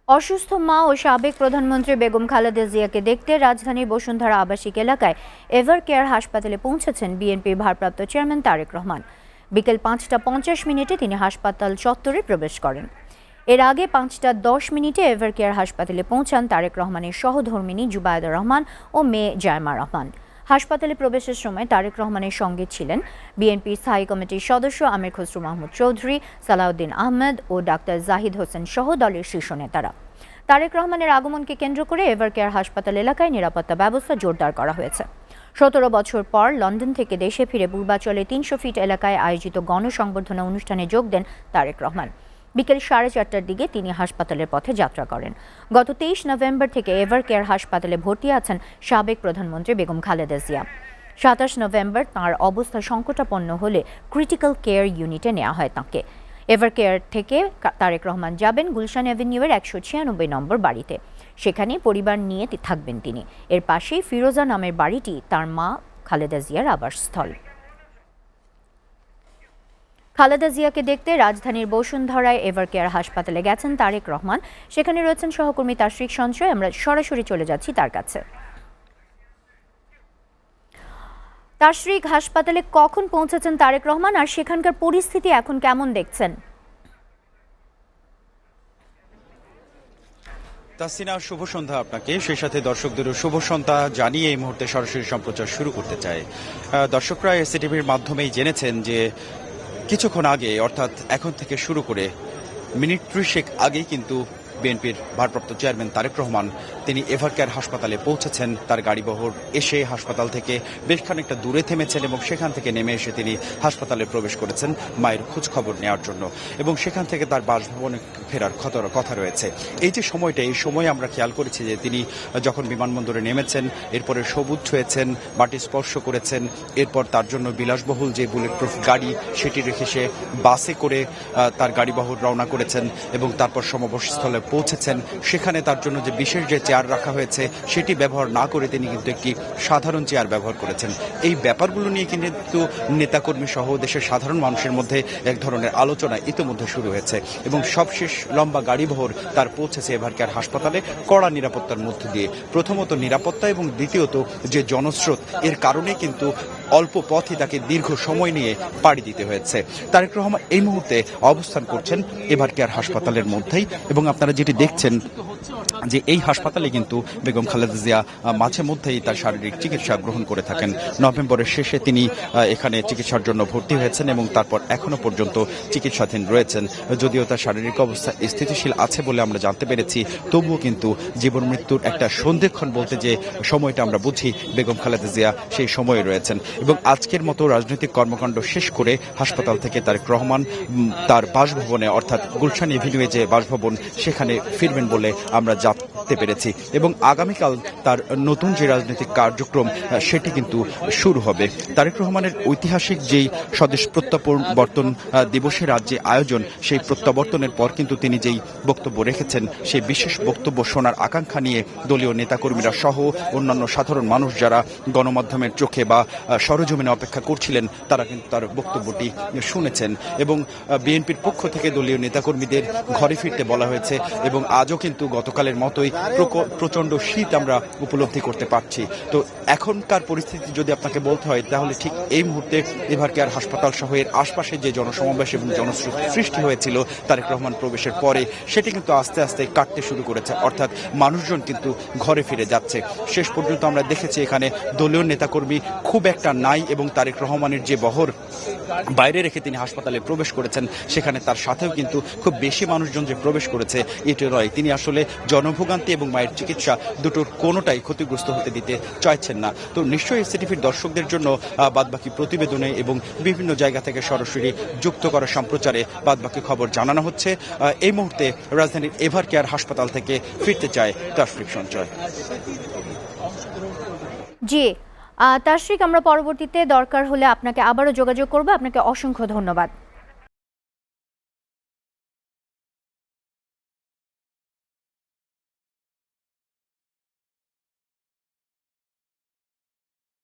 অসুস্থ মা ও সাবেক প্রধানমন্ত্রী বেগম খালেদা জিয়াকে দেখতে রাজধানীর বসুন্ধরা আবাসিক এলাকায় এভার কেয়ার হাসপাতালে পৌঁছেছেন বিএনপির ভারপ্রাপ্ত চেয়ারম্যান তারেক রহমান। বিকেল 5:50 তিনি হাসপাতাল চত্বরে প্রবেশ করেন। এর আগে 5:10 এভার কেয়ার হাসপাতালে পৌঁছান তারেক রহমানের সহধর্মিণী জুবায়েদা রহমান ও মেয়ে জায়মা রহমান। হাসপাতালে প্রবেশের সময় তারেক রহমানের সঙ্গে ছিলেন বিএনপি স্থায়ী কমিটির সদস্য আমির খসরু মাহমুদ চৌধুরী, সালাউদ্দিন আহমেদ ও ডাক্তার জাহিদ হোসেন সহ দলের শীর্ষ নেতারা। তারেক রহমানের আগমনকে কেন্দ্র করে এভার কেয়ার হাসপাতাল এলাকায় নিরাপত্তা ব্যবস্থা জোরদার করা হয়েছে। 17 বছর পর লন্ডন থেকে দেশে ফিরে পূর্বাঞ্চলে 300 ফিট এলাকায় আয়োজিত গণসংবর্ধনা অনুষ্ঠানে যোগ দেন তারেক রহমান। বিকেল 4:30টার দিকে তিনি হাসপাতালের পথে যাত্রা করেন। গত 23 নভেম্বর থেকে এভার কেয়ার হাসপাতালে ভর্তি আছেন সাবেক প্রধানমন্ত্রী বেগম খালেদা জিয়া। 27 নভেম্বর তাঁর অবস্থা সংকটাপন্ন হলে ক্রিটিক্যাল কেয়ার ইউনিটে নেওয়া হয় তাঁকে। এভার কেয়ার থেকে তারেক রহমান যাবেন গুলশান অ্যাভিনিউয়ের 196 নম্বর বাড়িতে। সেখানে পরিবার নিয়ে থাকবেন তিনি। এর পাশেই ফিরোজা নামের বাড়িটি তার মা খালেদা জিয়ার আবাসস্থল। খালেদা জিয়াকে দেখতে রাজধানীর বসুন্ধরায় এভার কেয়ার হাসপাতালে গেছেন তারেক রহমান। সেখানে রয়েছেন সহকর্মী তাশরিক সঞ্চয়। আমরা সরাসরি চলে যাচ্ছি তার কাছে। তাশরিক, হাসপাতালে কখন পৌঁছেছেন তারেক রহমান আর সেখানকার পরিস্থিতি এখন কেমন দেখছেন? তাসিনা, শুভ সন্ধ্যা আপনাকে, সেই সাথে দর্শকদেরও শুভ সন্ধ্যা জানিয়ে এই মুহূর্তে সরাসরি সম্প্রচার শুরু করতে চাই। দর্শকরা এসিটিভির মাধ্যমেই জেনেছেন যে কিছুক্ষণ আগে, অর্থাৎ এখন থেকে শুরু করে মিনিট 30 আগেই কিন্তু বিএনপির ভারপ্রাপ্ত চেয়ারম্যান তারেক রহমান তিনি এভার কেয়ার হাসপাতালে পৌঁছেছেন। তার গাড়িবহর এসে হাসপাতাল থেকে বেশ খানিকটা দূরে থেমেছেন এবং সেখান থেকে নেমে এসে তিনি হাসপাতালে প্রবেশ করেছেন মায়ের খোঁজ খবর নেওয়ার জন্য, এবং সেখান থেকে তার বাসভবনে ফেরার কথা রয়েছে। এই যে সময়টা, এই সময় আমরা খেয়াল করেছি যে তিনি যখন বিমানবন্দরে নেমেছেন, এরপরে সবুজ ছুঁয়েছেন, মাটি স্পর্শ করেছেন, এরপর তার জন্য বিলাসবহুল যে বুলেট প্রুফ গাড়ি সেটি রেখে সে বাসে করে তার গাড়িবহর রওনা করেছেন এবং তারপর সমাবেশস্থলে পৌঁছেছেন। সেখানে তার জন্য যে বিশেষ যে চেয়ার রাখা হয়েছে সেটি ব্যবহার না করে তিনি কিন্তু একটি সাধারণ চেয়ার ব্যবহার করেছেন। এই ব্যাপারগুলো নিয়ে কিন্তু নেতাকর্মী সহ দেশের সাধারণ মানুষের মধ্যে এক ধরনের আলোচনা ইতিমধ্যে শুরু হয়েছে এবং সবশেষ লম্বা গাড়িবহর তার পৌঁছেছে এভার কেয়ার হাসপাতালে কড়া নিরাপত্তার মধ্য দিয়ে। প্রথমত নিরাপত্তা এবং দ্বিতীয়ত যে জনস্রোত, এর কারণে কিন্তু অল্প পথই তাকে দীর্ঘ সময় নিয়ে পাড়ি দিতে হয়েছে। তারেক রহমান এই মুহূর্তে অবস্থান করছেন এভার কেয়ার হাসপাতালের মধ্যেই, এবং আপনারা যেটি দেখছেন যে এই হাসপাতালে কিন্তু বেগম খালেদা জিয়া মাঝে মধ্যেই তার শারীরিক চিকিৎসা গ্রহণ করে থাকেন। নভেম্বরের শেষে তিনি এখানে চিকিৎসার জন্য ভর্তি হয়েছেন এবং তারপর এখনো পর্যন্ত চিকিৎসাধীন রয়েছেন। যদিও তার শারীরিক অবস্থা স্থিতিশীল আছে বলে আমরা জানতে পেরেছি, তবুও কিন্তু জীবন মৃত্যুর একটা সন্ধিক্ষণ বলতে যে সময়টা আমরা বুঝি, বেগম খালেদা জিয়া সেই সময়ে রয়েছেন। এবং আজকের মতো রাজনৈতিক কর্মকাণ্ড শেষ করে হাসপাতাল থেকে তারেক রহমান তার বাসভবনে, অর্থাৎ গুলশান এভিনিউয়ে যে বাসভবন, সেখানে ফিরবেন বলে আমরা জানতে পেরেছি। এবং আগামীকাল তার নতুন যে রাজনৈতিক কার্যক্রম সেটি কিন্তু শুরু হবে। তারেক রহমানের ঐতিহাসিক যেই স্বদেশ প্রত্যাবর্তন দিবসের আজ যে আয়োজন, সেই প্রত্যাবর্তনের পর কিন্তু তিনি যেই বক্তব্য রেখেছেন, সেই বিশেষ বক্তব্য শোনার আকাঙ্ক্ষা নিয়ে দলীয় নেতাকর্মীরা সহ অন্যান্য সাধারণ মানুষ যারা গণমাধ্যমের চোখে বা সরজমিনে অপেক্ষা করছিলেন, তারা কিন্তু তার বক্তব্যটি শুনেছেন। এবং বিএনপির পক্ষ থেকে দলীয় নেতাকর্মীদের ঘরে ফিরতে বলা হয়েছে এবং আজও কিন্তু গতকালের মতোই প্রচণ্ড শীত আমরা উপলব্ধি করতে পারছি। তো এখনকার পরিস্থিতি যদি আপনাকে বলতে হয়, তাহলে ঠিক এই মুহূর্তে এভার কেয়ার হাসপাতাল সহ এর আশপাশে যে জনসমাবেশ এবং জনস্রোত সৃষ্টি হয়েছিল তারেক রহমান প্রবেশের পরে, সেটি কিন্তু আস্তে আস্তে কাটতে শুরু করেছে, অর্থাৎ মানুষজন কিন্তু ঘরে ফিরে যাচ্ছে। শেষ পর্যন্ত আমরা দেখেছি এখানে দলীয় নেতাকর্মী খুব একটা নাই, এবং তারেক রহমানের যে বহর বাইরে রেখে তিনি হাসপাতালে প্রবেশ করেছেন, সেখানে তার সাথেও কিন্তু খুব বেশি মানুষজন যে প্রবেশ করেছে এটি নয়। তিনি আসলে জনভোগান্তি এবং মায়ের চিকিৎসা দুটোর কোনোটাই ক্ষতিগ্রস্ত হতে দিতে চাইছেন না। তো নিশ্চয়ই এসিটিভির দর্শকদের জন্য বাদবাকি প্রতিবেদনে এবং বিভিন্ন জায়গা থেকে সরাসরি যুক্ত করা সম্প্রচারে বাদবাকি খবর জানানো হচ্ছে। এই মুহূর্তে রাজধানীর এভার কেয়ার হাসপাতাল থেকে ফিরতে চায় তাশরিক সঞ্চয়। জি তাশরিক, আমরা পরবর্তীতে দরকার হলে আপনাকে আবারও যোগাযোগ করব। আপনাকে অসংখ্য ধন্যবাদ।